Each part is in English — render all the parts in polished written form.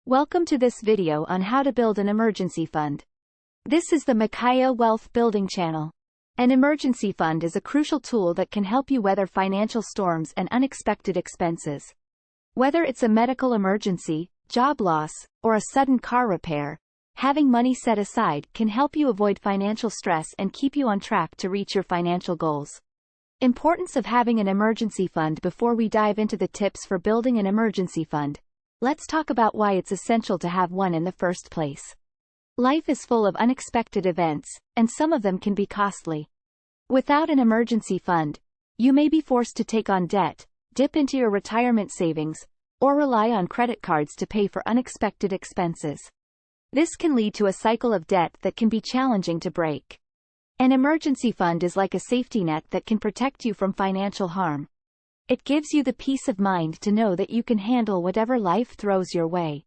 Welcome to this video on how to build an emergency fund. This is the Makaya Wealth Building channel. An emergency fund is a crucial tool that can help you weather financial storms and unexpected expenses. Whether it's a medical emergency, job loss, or a sudden car repair, having money set aside can help you avoid financial stress and keep you on track to reach your financial goals. Importance of having an emergency fund. Before we dive into the tips for building an emergency fund, let's talk about why it's essential to have one in the first place. Life is full of unexpected events, and some of them can be costly. Without an emergency fund, you may be forced to take on debt, dip into your retirement savings, or rely on credit cards to pay for unexpected expenses. This can lead to a cycle of debt that can be challenging to break. An emergency fund is like a safety net that can protect you from financial harm. It gives you the peace of mind to know that you can handle whatever life throws your way.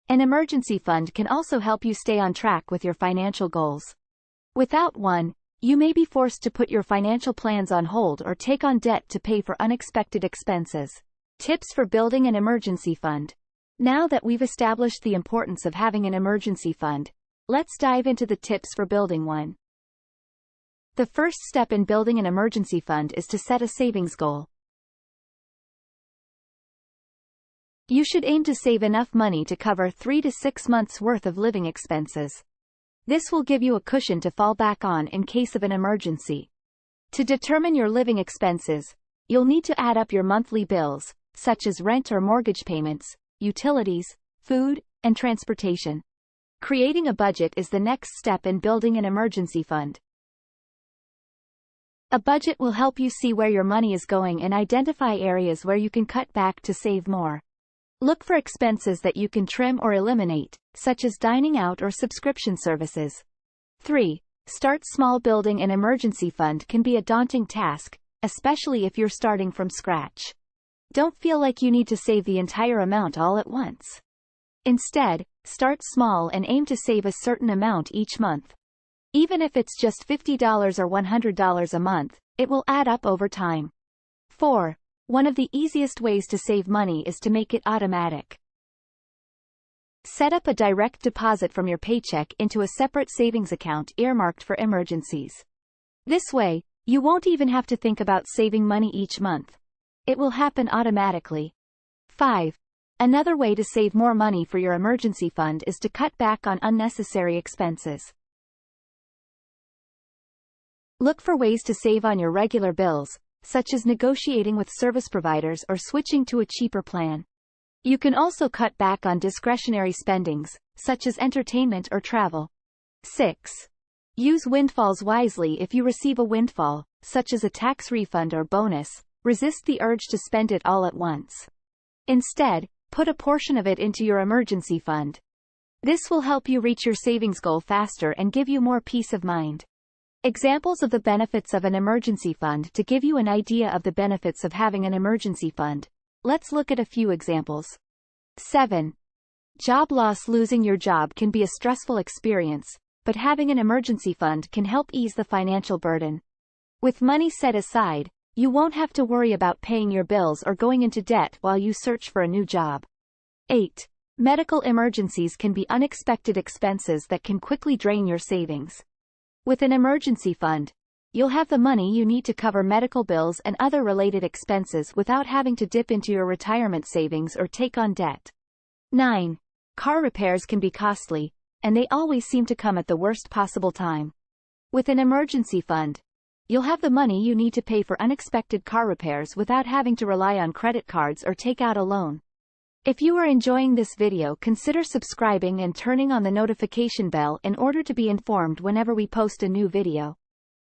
An emergency fund can also help you stay on track with your financial goals. Without one, you may be forced to put your financial plans on hold or take on debt to pay for unexpected expenses. Tips for building an emergency fund. Now that we've established the importance of having an emergency fund, let's dive into the tips for building one. The first step in building an emergency fund is to set a savings goal. You should aim to save enough money to cover 3 to 6 months' worth of living expenses. This will give you a cushion to fall back on in case of an emergency. To determine your living expenses, you'll need to add up your monthly bills, such as rent or mortgage payments, utilities, food, and transportation. Creating a budget is the next step in building an emergency fund. A budget will help you see where your money is going and identify areas where you can cut back to save more. Look for expenses that you can trim or eliminate, such as dining out or subscription services. 3. Start small. Building an emergency fund can be a daunting task, especially if you're starting from scratch. Don't feel like you need to save the entire amount all at once. Instead, start small and aim to save a certain amount each month. Even if it's just $50 or $100 a month, it will add up over time. 4. One of the easiest ways to save money is to make it automatic. Set up a direct deposit from your paycheck into a separate savings account earmarked for emergencies. This way, you won't even have to think about saving money each month. It will happen automatically. 5. Another way to save more money for your emergency fund is to cut back on unnecessary expenses. Look for ways to save on your regular bills, such as negotiating with service providers or switching to a cheaper plan. You can also cut back on discretionary spendings, such as entertainment or travel. 6. Use windfalls wisely. If you receive a windfall, such as a tax refund or bonus, resist the urge to spend it all at once. Instead, put a portion of it into your emergency fund. This will help you reach your savings goal faster and give you more peace of mind. Examples of the benefits of an emergency fund. To give you an idea of the benefits of having an emergency fund, let's look at a few examples. 7. Job loss. Losing your job can be a stressful experience, but having an emergency fund can help ease the financial burden. With money set aside, you won't have to worry about paying your bills or going into debt while you search for a new job. 8. Medical emergencies can be unexpected expenses that can quickly drain your savings. With an emergency fund, you'll have the money you need to cover medical bills and other related expenses without having to dip into your retirement savings or take on debt. 9. Car repairs can be costly, and they always seem to come at the worst possible time. With an emergency fund, you'll have the money you need to pay for unexpected car repairs without having to rely on credit cards or take out a loan. If you are enjoying this video, consider subscribing and turning on the notification bell in order to be informed whenever we post a new video.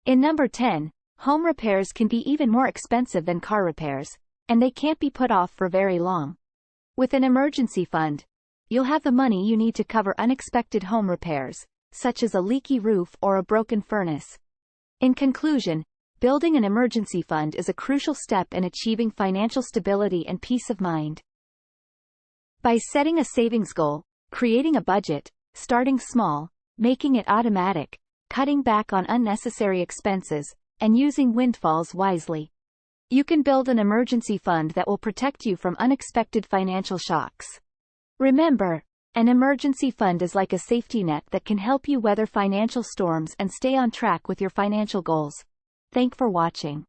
In number 10, home repairs can be even more expensive than car repairs, and they can't be put off for very long. With an emergency fund, you'll have the money you need to cover unexpected home repairs, such as a leaky roof or a broken furnace. In conclusion, building an emergency fund is a crucial step in achieving financial stability and peace of mind. By setting a savings goal, creating a budget, starting small, making it automatic, cutting back on unnecessary expenses, and using windfalls wisely, you can build an emergency fund that will protect you from unexpected financial shocks. Remember, An emergency fund is like a safety net that can help you weather financial storms and stay on track with your financial goals. Thanks for watching.